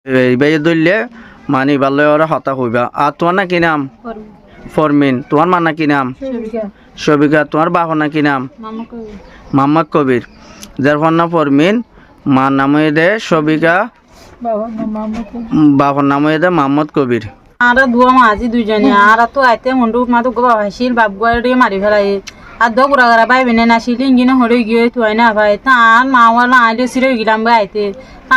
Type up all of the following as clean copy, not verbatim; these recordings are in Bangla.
এইবাই ধরলে মানে ভালো ওরা হতা হইবা। আর তোমার না কি নাম? ফরমিন। তোমার মা না কি নাম? সবিকা। তোমার বাবার না কি নাম? মোহাম্মদ কবির। যার ফোন না ফরমিন, মার নাম হয়ে দে সবিকা, বাবার নাম হয়ে দে মোহাম্মদ কবির। আর দুয়া মাঝি দুইজনে আর তো আইতে মন্ডু মা তো গোবা হাসিল বাপ গোয়ারে মারি ফেলাই আর দ গুড়া গাড়া বাই বেনে নাসিল ইঞ্জিনে হরে গিয়ে তুই না ভাই তার মা ওয়ালা আইলে সিরে গেলাম ভাই আইতে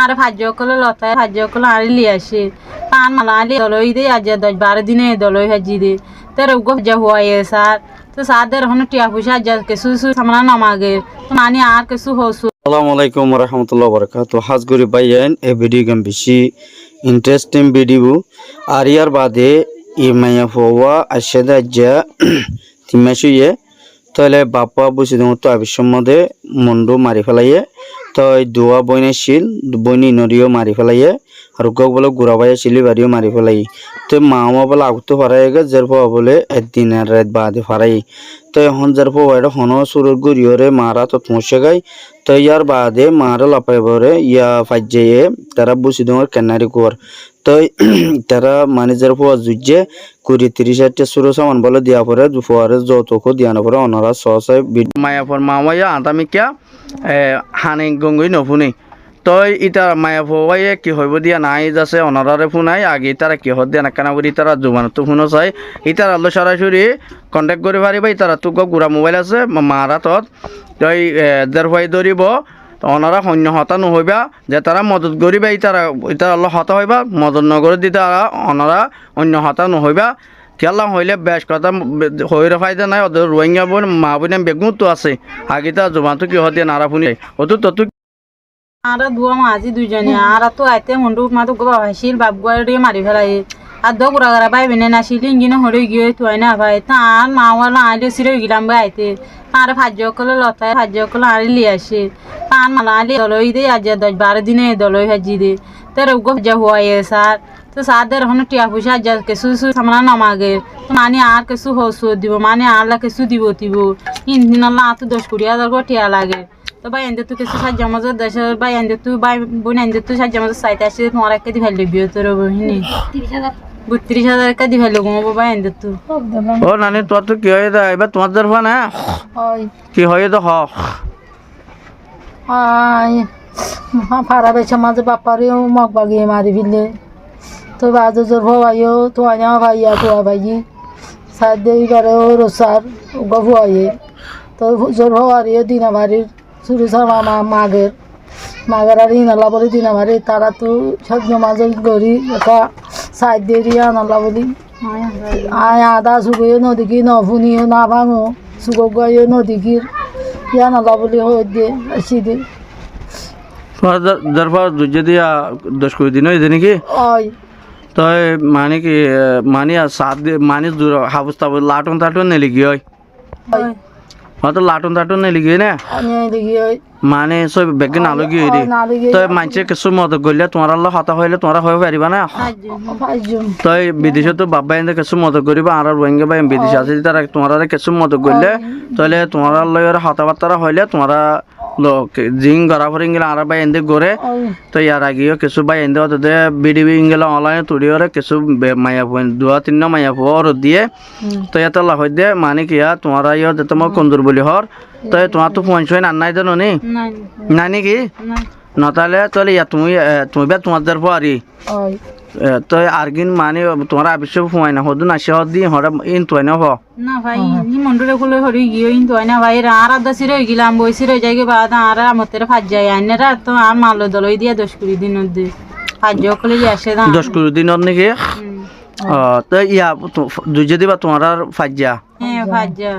আর ভাজ্য কলে লতায় ভাজ্য কলে আড়ি আসে তার মালা আলি দলই দে আজ 10-12 দিনে দলই ভাজি দে তার গো যা হয়ে স্যার তো সাদের হন টিয়া পয়সা যা কিছু সামনা নামাগে তো মানি আর কিছু হসু। আসসালামু আলাইকুম ওয়া রাহমাতুল্লাহি ওয়া বারাকাতুহু। হাজগুরি বাইয়েন এ ভিডিও গেম বেশি ইন্টারেস্টিং ভিডিও আর ইয়ার বাদে ই মায়া হওয়া আশেদা যা তিমাশুয়ে তাহলে বাপ্পা বুঝি দম তো আবিসম্মদে মন্ডু মারি ফেলাইয়ে তো দোয়া বইনাছিল বইনি নরিও মারি ফেলাইয়ে আর গো বলে গুড়াবাইয়া চিলি বাড়িও মারি ফেলাই তো মামা বলে আগতো ফারাই গে যার বলে একদিন আর রাত বাদে ফারাই তো এখন যার এটা হন সুরের গুড়িওরে মারা তো তুমসে গাই তো ইয়ার বাদে মারা লাপাই বরে ইয়া ফাইজে তারা বুঝি দমর কেনারি কর তো তারা মানে যার জুজে 20-30 সুরো সামান বলে দিয়া পরে দুপুরে যতক দিয়া না পরে অনারা সহসায় মায়াপুর মামাইয়া আতামি কিয়া হানি গঙ্গুই নফুনি তো ইটা মায়া ফোয়াইয়ে কি হইব দিয়া নাই যাচ্ছে অনারারে ফোনাই আগে তারা কি হদ দিয়া নাকানা করি তারা জোমানত ফোনো চাই ইটার আল্লো সরাসরি কন্টেক্ট করে পারিবা ইতারা তো গুড়া মোবাইল আছে মারা তত তই দের ভাই ধরিব অনারা সৈন্য হতা নহইবা যে তারা মদত করিবা ইতার আল্লো হতা হইবা মদত নগর দি তারা অনারা অন্য হতা নহইবা খেলা হইলে বেশ কথা হইরে ফায়দা নাই ওদের রোহিঙ্গা বোন মা বোন বেগুন তো আছে আগে তার জোমানতো কি হদ দিয়া নারা ফোনি অত তত আর দুয়া মাঝি দুইজনে আর তো আইতে মন্ডু মা তো গোবা হাসিল বাপ গোয়ারে মারি ফেলাই আর দ গুড়া গাড়া বাই বেনে নাসিল ইঞ্জিনে হরে গিয়ে তুই না ভাই তার মা ওয়ালা আইলে সিরে গেলাম ভাই আইতে তার ভাজ্য কলে লতায় ভাজ্য কলে আড়ি আসে তার মালা আলি দলই দে আজ 10-12 দিনে দলই ভাজি দে তার গো যা হয়ে স্যার তো সাদের হন টিয়া পয়সা যা কিছু সামনা নামাগে তো মানে আর কিছু হসু দিব মানে আর কিছু দিব দিব ইনদিন আল্লাহ তো 10-20 টিয়া লাগে তো ভাই এনে তুই কিছু সাহায্য আমাদের দেশের ভাই এনে তুই ভাই বোন এনে তুই সাহায্য আমাদের সাইতে আসে তোমার একটা দি ফেলবি তোর বহিনী 32,000 টাকা দি ফেলবো বাবা এনে তুই ও নানি তোর তো কি হয়ে দা এবার তোমার দরফা না কি হয়ে তো ফারা বেছে মাঝে বাপারেও মগ বাগিয়ে মারি ফেললে তো বাজে জোর ভাইও তো আনা ভাইয়া তো ভাই সাদে এবারেও রোসার গভুয়াইয়ে তো জোর ভাইও দিনা বাড়ির শুরু মামা মাগের আর ইনালা বলি দিনা বাড়ি তারা তো সব মাঝে গড়ি একটা সাইড দিয়ে আনালা বলি আয় আদা শুকিয়ে নদীকি নফুনিও না ভাঙো শুকো গাইও নদীকির আনালা বলি হয়ে দিয়ে আসি দিয়ে দরফা দুজে দিয়া 10-20 দিন হয়েছে নাকি তো মানে কি মানে 7 দিন মানে হাবুস তাবুস লাটন টাটন নেলি কি হয় তো লাটন টাটন নেলি কি না মানে সব বেগে নালো কি হইরি তো মানছে কিছু মত গইলে তোমার আল্লাহ হতা হইলে তোমরা হয়ে পারিবা না তো বিদেশে তো বাবা এনে কিছু মত করিবা আর রোহিঙ্গা ভাই বিদেশে আছে তারা তোমার কিছু মত গইলে তাহলে তোমার আল্লাহ হতা বার্তা হইলে তোমরা জিং গড়া ফরিং গেলে আর ভাই এনে গড়ে তো ইয়ার আগেও কিছু ভাই এনে ওদের বিডিবি গেলে অনলাইনে তুড়িওরে কিছু মায়া 2-3 মায়া ফোর দিয়ে তো এত আল্লাহ হই দে মানে কি তোমার ইয়ে যে তোমার কন্দুর বলি হর তো তোমার তো ফোন ছয় নাই জানো নি নাই নাকি না তাহলে ইয়া তুমি তোমার দরফ আরি তো আরগিন মানে তোমার আবিষ্য ফোয়াই না হদু নাসি হদি হরা ইন তোয় না না ভাই নি মন্ডরে কলে হরি গিয়ে ইন তোয় না ভাই আর আদা সিরে গিলাম বই সিরে যাইগে বাদ আর আমতের ফাজ যায় আইনারা তো আর মালো দলই দিয়া 10-20 দিন দে ফাজ কলে আসে না 10-20 দিন নাকি তো ইয়া দুজে দিবা তোমার আর ফাজ্জা হ্যাঁ ফাজ্জা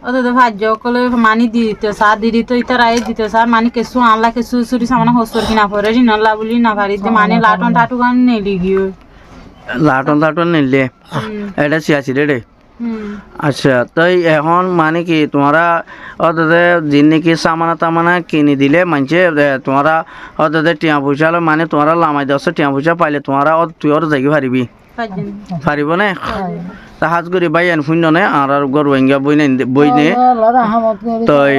ওদের ভাজ্য কলে মানি দিতে সার দিত ইতার আই দিত সার মানে কিছু আনলা কিছু সুরি সামনে হসর কিনা পরে রিনলা বলি না পারি মানে লাটন টাটু গান নেলি গিয়ে লাটন টাটন নিলে এটা সিয়াছি রে আচ্ছা তাই এখন মানে কি তোমরা ওদের দিন নাকি সামানা তামানা কিনে দিলে মানছে তোমরা ওদের টিয়া পয়সা মানে তোমরা লামাই দশ টিয়া পয়সা পাইলে তোমরা তুই ওর যাই পারিবি পাঁচজন পারিব না তা হাজ করি বাইয়ান শূন্য নে আর গরু ভাঙ্গা বইনে তই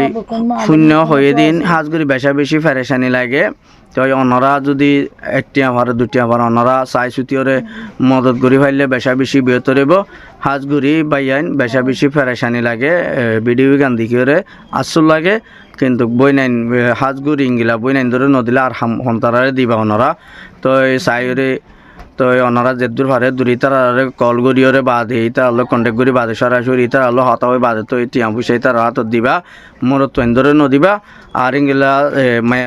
শূন্য হয়ে দিন হাজ করি বেশা বেশি ফেরেশানি লাগে তই অনরা যদি একটিয়া ভার দুটিয়া ভার অনরা চাই চুটিয়রে মদত করি ফাইলে বেশা বেশি বৃহত্তর হইব হাজ করি বাইয়ান বেশা বেশি ফেরেশানি লাগে ভিডিও গান দেখিওরে আসল লাগে কিন্তু বইনাইন হাজ করি ইঙ্গিলা বইনাইন ধরে নদিলে আর হন্তারারে দিবা অনরা তই চাইরে তো ওনারা যে দূর ভারে দূরি তারা কল করিওরে বাদে তার আলো কন্টেক্ট করি বাদে সরাসরি তার আলো হতা হয়ে বাদে তো টিয়া পুষাই তার হাত দিবা মোর তো এন্দরে নদিবা আর ইংলা